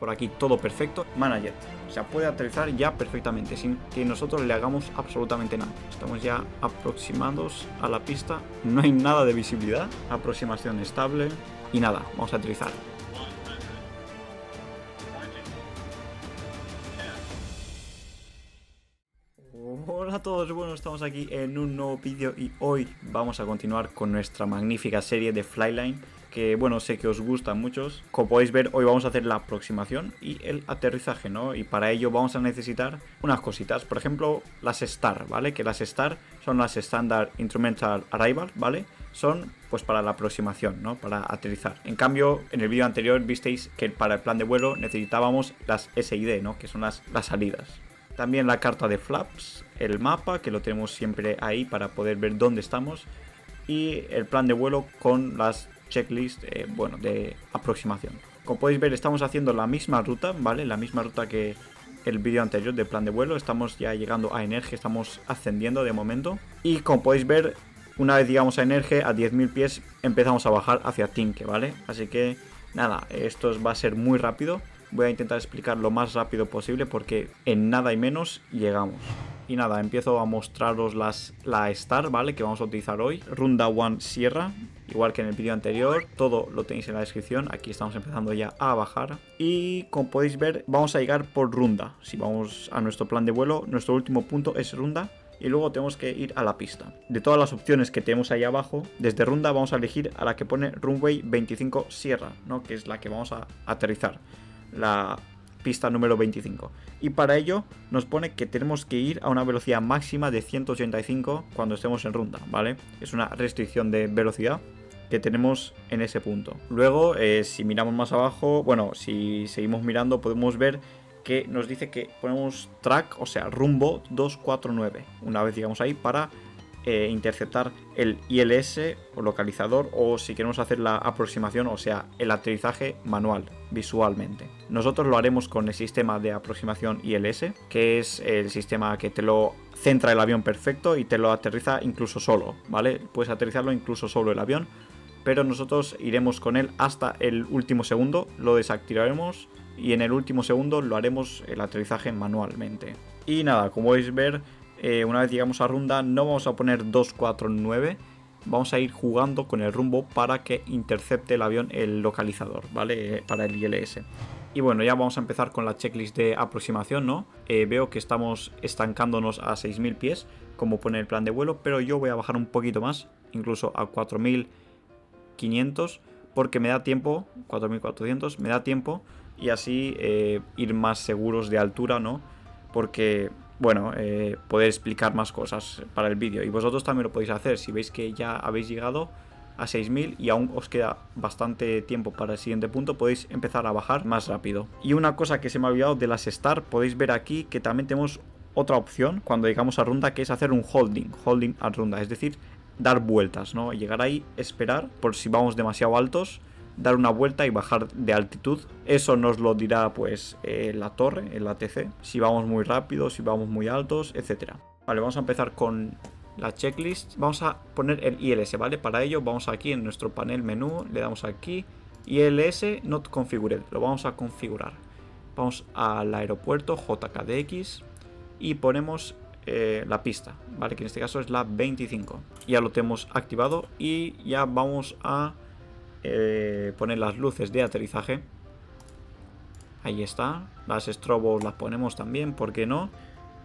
por aquí todo perfecto. Manager, o sea, puede aterrizar ya perfectamente sin que nosotros le hagamos absolutamente nada. Estamos ya aproximados a la pista, no hay nada de visibilidad, aproximación estable y nada, vamos a aterrizar. Hola a todos, bueno, estamos aquí en un nuevo vídeo y hoy vamos a continuar con nuestra magnífica serie de Flyline, que bueno, sé que os gustan muchos. Como podéis ver, hoy vamos a hacer la aproximación y el aterrizaje, ¿no? Y para ello vamos a necesitar unas cositas, por ejemplo, las STAR, ¿vale? Que las STAR son las Standard Instrumental Arrival, ¿vale? Son pues para la aproximación, ¿no? Para aterrizar. En cambio, en el vídeo anterior visteis que para el plan de vuelo necesitábamos las SID, ¿no? Que son las salidas. También la carta de flaps, el mapa, que lo tenemos siempre ahí para poder ver dónde estamos. Y el plan de vuelo con las checklists, bueno, de aproximación. Como podéis ver, estamos haciendo la misma ruta, ¿vale? La misma ruta que el vídeo anterior del plan de vuelo. Estamos ya llegando a Energe, estamos ascendiendo de momento. Y como podéis ver, una vez llegamos a Energe, a 10.000 pies, empezamos a bajar hacia Tinke, ¿vale? Así que, nada, esto va a ser muy rápido. Voy a intentar explicar lo más rápido posible porque en nada y menos llegamos. Y nada, empiezo a mostraros la Star, ¿vale? Que vamos a utilizar hoy. Runda 1 Sierra, igual que en el vídeo anterior. Todo lo tenéis en la descripción. Aquí estamos empezando ya a bajar. Y como podéis ver, vamos a llegar por Runda. Si vamos a nuestro plan de vuelo, nuestro último punto es Runda. Y luego tenemos que ir a la pista. De todas las opciones que tenemos ahí abajo, desde Runda vamos a elegir a la que pone Runway 25 Sierra, ¿no? Que es la que vamos a aterrizar. La pista número 25. Y para ello nos pone que tenemos que ir a una velocidad máxima de 185 cuando estemos en Runda, ¿vale? Es una restricción de velocidad que tenemos en ese punto. Luego, si miramos más abajo, bueno, si seguimos mirando, podemos ver que nos dice que ponemos track, o sea, rumbo 249. Una vez llegamos ahí para interceptar el ILS o localizador, o si queremos hacer la aproximación, o sea, el aterrizaje manual, visualmente. Nosotros lo haremos con el sistema de aproximación ILS, que es el sistema que te lo centra el avión perfecto y te lo aterriza incluso solo, ¿vale? Puedes aterrizarlo incluso solo el avión, pero nosotros iremos con él hasta el último segundo, lo desactivaremos y en el último segundo lo haremos el aterrizaje manualmente. Y nada, como podéis ver, una vez llegamos a Runda no vamos a poner 249, vamos a ir jugando con el rumbo para que intercepte el avión el localizador, ¿vale? Para el ILS. Y bueno, ya vamos a empezar con la checklist de aproximación, ¿no? Veo que estamos estancándonos a 6.000 pies, como pone el plan de vuelo, pero yo voy a bajar un poquito más, incluso a 4.500, porque me da tiempo, 4.400, me da tiempo, y así ir más seguros de altura, ¿no? Porque, bueno, poder explicar más cosas para el vídeo. Y vosotros también lo podéis hacer. Si veis que ya habéis llegado a 6.000 y aún os queda bastante tiempo para el siguiente punto, podéis empezar a bajar más rápido. Y una cosa que se me ha olvidado de las Star, podéis ver aquí que también tenemos otra opción cuando llegamos a Runda, que es hacer un holding a Runda, es decir, dar vueltas, ¿no? Llegar ahí, esperar por si vamos demasiado altos, dar una vuelta y bajar de altitud. Eso nos lo dirá pues la torre, el ATC, si vamos muy rápido, si vamos muy altos, etcétera. Vale, vamos a empezar con la checklist. Vamos a poner el ILS, ¿vale? Para ello vamos aquí en nuestro panel menú, le damos aquí ILS not configured, lo vamos a configurar. Vamos al aeropuerto JKDX y ponemos la pista, ¿vale? Que en este caso es la 25. Ya lo tenemos activado y ya vamos a poner las luces de aterrizaje. Ahí está. Las strobos las ponemos también, ¿por qué no?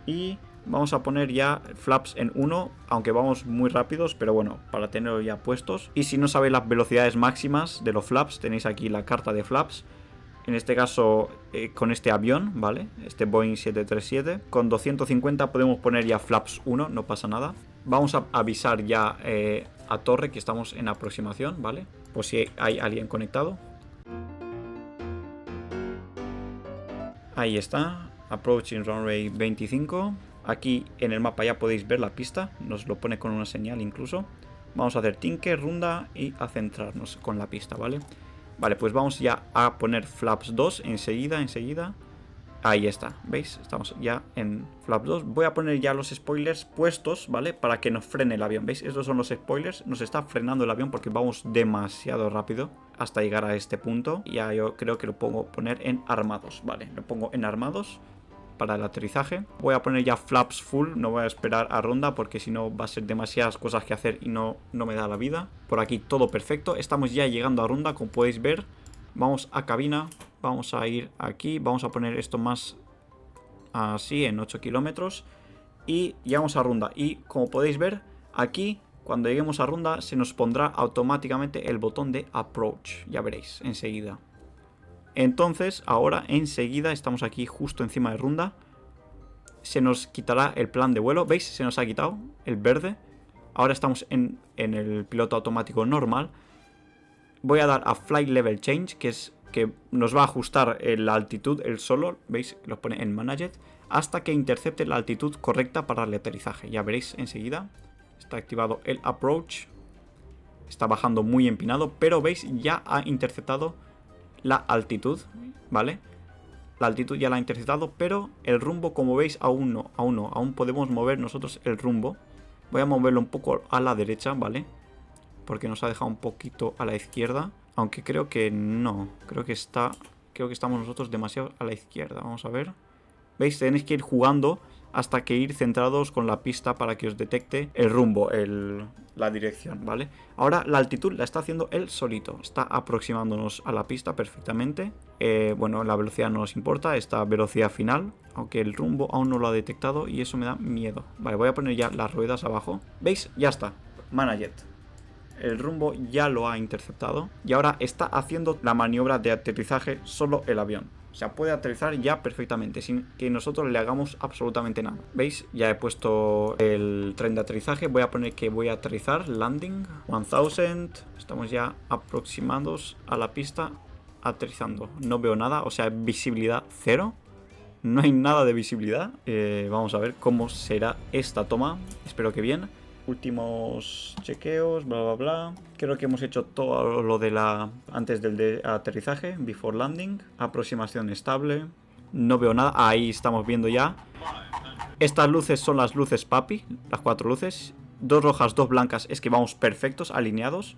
Y vamos a poner ya flaps en 1, aunque vamos muy rápidos, pero bueno, para tenerlo ya puestos. Y si no sabéis las velocidades máximas de los flaps, tenéis aquí la carta de flaps. En este caso, con este avión, ¿vale? Este Boeing 737. Con 250 podemos poner ya flaps 1, no pasa nada. Vamos a avisar ya a torre que estamos en aproximación, ¿vale? Por si hay alguien conectado. Ahí está, approaching runway 25. Aquí en el mapa ya podéis ver la pista, nos lo pone con una señal incluso. Vamos a hacer Tinke, Runda y a centrarnos con la pista, ¿vale? Vale, pues vamos ya a poner flaps 2 enseguida. Ahí está, ¿veis? Estamos ya en flaps 2. Voy a poner ya los spoilers puestos, ¿vale? Para que nos frene el avión, ¿veis? Estos son los spoilers. Nos está frenando el avión porque vamos demasiado rápido. hasta llegar a este punto. Ya yo creo que lo pongo poner en armados. Vale, lo pongo en armados para el aterrizaje. Voy a poner ya flaps full, no voy a esperar a ronda porque si no va a ser demasiadas cosas que hacer y no me da la vida. Por aquí todo perfecto, estamos ya llegando a ronda, como podéis ver. Vamos a cabina, vamos a ir aquí, vamos a poner esto más así en 8 kilómetros y llegamos a ronda. Y como podéis ver, aquí cuando lleguemos a ronda se nos pondrá automáticamente el botón de approach, ya veréis enseguida. Entonces, ahora enseguida estamos aquí justo encima de ronda. Se nos quitará el plan de vuelo. ¿Veis? Se nos ha quitado el verde. Ahora estamos en el piloto automático normal. Voy a dar a Flight Level Change, que es que nos va a ajustar la altitud él solo. ¿Veis? Lo pone en Managed. Hasta que intercepte la altitud correcta para el aterrizaje. Ya veréis enseguida. Está activado el approach. Está bajando muy empinado. Pero veis, ya ha interceptado la altitud, ¿vale? La altitud ya la ha interceptado, pero el rumbo, como veis, aún no. Aún podemos mover nosotros el rumbo. Voy a moverlo un poco a la derecha, ¿vale? Porque nos ha dejado un poquito a la izquierda. Aunque creo que no. Creo que estamos nosotros demasiado a la izquierda. Vamos a ver. ¿Veis? Tenéis que ir jugando hasta que ir centrados con la pista para que os detecte el rumbo, la dirección, ¿vale? Ahora la altitud la está haciendo él solito. Está aproximándonos a la pista perfectamente. Bueno, la velocidad no nos importa, esta velocidad final. Aunque el rumbo aún no lo ha detectado y eso me da miedo. Vale, voy a poner ya las ruedas abajo. ¿Veis? Ya está. Managed. El rumbo ya lo ha interceptado. Y ahora está haciendo la maniobra de aterrizaje solo el avión. O sea, puede aterrizar ya perfectamente, sin que nosotros le hagamos absolutamente nada. ¿Veis? Ya he puesto el tren de aterrizaje. Voy a poner que voy a aterrizar. Landing 1000. Estamos ya aproximados a la pista. Aterrizando. No veo nada. O sea, visibilidad cero. No hay nada de visibilidad. Vamos a ver cómo será esta toma. Espero que bien. Últimos chequeos, bla bla bla. Creo que hemos hecho todo lo de antes del de aterrizaje, before landing. Aproximación estable. No veo nada. Ahí estamos viendo ya. Estas luces son las luces papi, las 4 luces. 2 rojas, 2 blancas, es que vamos perfectos, alineados.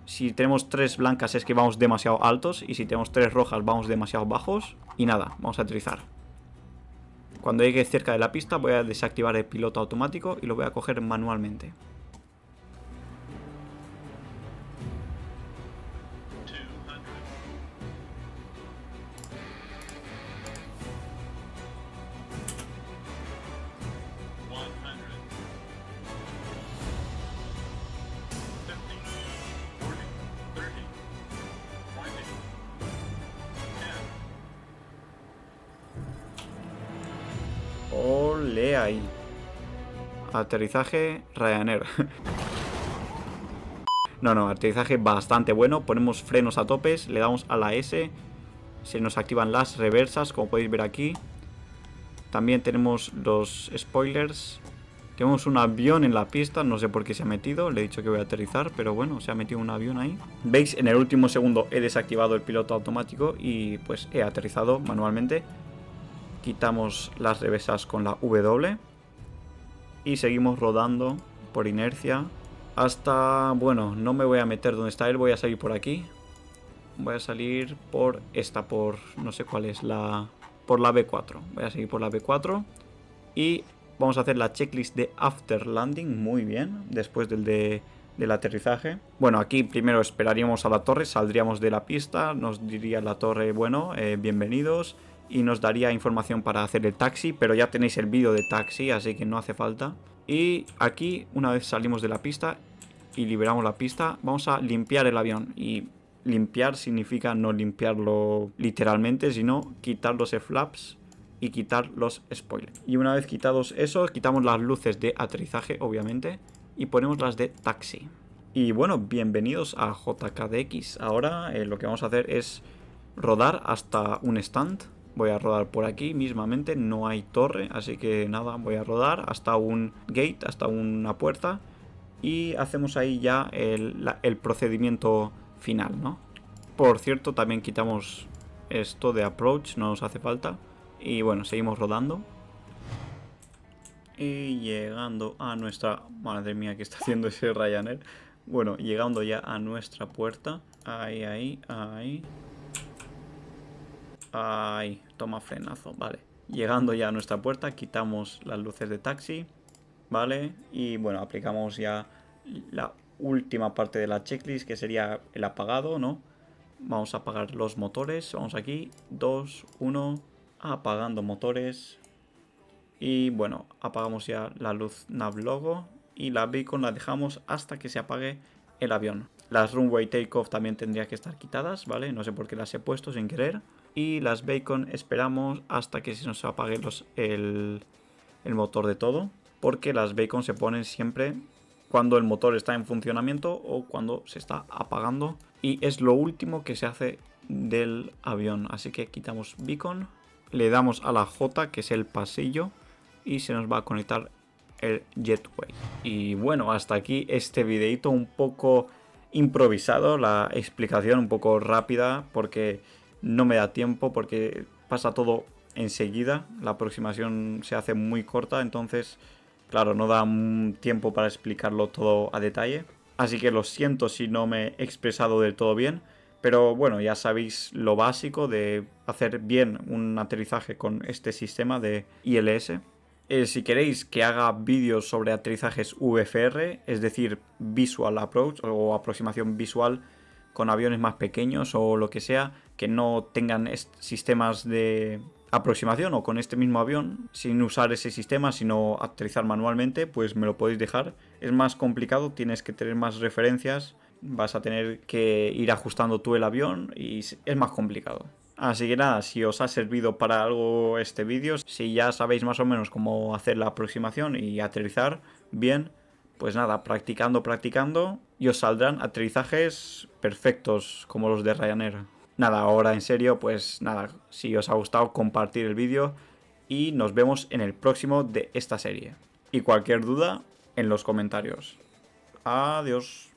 Si tenemos 3 blancas es que vamos demasiado altos. Y si tenemos 3 rojas vamos demasiado bajos. Y nada, vamos a aterrizar. Cuando llegue cerca de la pista voy a desactivar el piloto automático y lo voy a coger manualmente. Ole ahí. Aterrizaje Ryanair. No, aterrizaje bastante bueno. Ponemos frenos a topes, le damos a la S. Se nos activan las reversas, como podéis ver aquí. También tenemos los spoilers. Tenemos un avión en la pista, no sé por qué se ha metido. Le he dicho que voy a aterrizar, pero bueno, se ha metido un avión ahí. ¿Veis? En el último segundo he desactivado el piloto automático y pues he aterrizado manualmente. Quitamos las reversas con la W. Y seguimos rodando por inercia. Hasta... bueno, no me voy a meter donde está él, voy a salir por aquí. Voy a salir por esta, por... no sé cuál es la... por la B4. Voy a seguir por la B4. Y vamos a hacer la checklist de after landing. Muy bien, después del aterrizaje. Bueno, aquí primero esperaríamos a la torre. Saldríamos de la pista. Nos diría la torre, bueno, bienvenidos. Y nos daría información para hacer el taxi. Pero ya tenéis el vídeo de taxi, así que no hace falta. Y aquí, una vez salimos de la pista y liberamos la pista, vamos a limpiar el avión. Y limpiar significa no limpiarlo literalmente, sino quitar los flaps y quitar los spoilers. Y una vez quitados eso, quitamos las luces de aterrizaje, obviamente, y ponemos las de taxi. Y bueno, bienvenidos a JKDX. Ahora lo que vamos a hacer es rodar hasta un stand. Voy a rodar por aquí mismamente, no hay torre, así que nada, voy a rodar hasta un gate, hasta una puerta. Y hacemos ahí ya el procedimiento final, ¿no? Por cierto, también quitamos esto de approach, no nos hace falta. Y bueno, seguimos rodando. Y llegando a nuestra... madre mía, ¿qué está haciendo ese Ryanair? Bueno, llegando ya a nuestra puerta. Ahí, ahí, ahí. Ahí, toma frenazo, vale. Llegando ya a nuestra puerta, quitamos las luces de taxi, ¿vale? Y bueno, aplicamos ya la última parte de la checklist, que sería el apagado, ¿no? Vamos a apagar los motores, vamos aquí, 2, 1, apagando motores. Y bueno, apagamos ya la luz nav logo y la beacon la dejamos hasta que se apague el avión. Las runway takeoff también tendría que estar quitadas, ¿vale? No sé por qué las he puesto sin querer. Y las beacon esperamos hasta que se nos apague el motor de todo, porque las beacon se ponen siempre cuando el motor está en funcionamiento o cuando se está apagando, y es lo último que se hace del avión. Así que quitamos beacon, le damos a la J, que es el pasillo, y se nos va a conectar el jetway. Y bueno, hasta aquí este videito un poco improvisado, la explicación un poco rápida porque no me da tiempo, porque pasa todo enseguida, la aproximación se hace muy corta, entonces claro, no da tiempo para explicarlo todo a detalle. Así que lo siento si no me he expresado del todo bien, pero bueno, ya sabéis lo básico de hacer bien un aterrizaje con este sistema de ILS. Si queréis que haga vídeos sobre aterrizajes VFR, es decir, Visual Approach o aproximación visual con aviones más pequeños o lo que sea, que no tengan sistemas de aproximación o con este mismo avión, sin usar ese sistema, sino aterrizar manualmente, pues me lo podéis dejar. Es más complicado, tienes que tener más referencias, vas a tener que ir ajustando tú el avión y es más complicado. Así que nada, si os ha servido para algo este vídeo, si ya sabéis más o menos cómo hacer la aproximación y aterrizar bien, pues nada, practicando y os saldrán aterrizajes perfectos como los de Ryanair. Nada, ahora en serio, pues nada, si os ha gustado, compartir el vídeo y nos vemos en el próximo de esta serie. Y cualquier duda, en los comentarios. Adiós.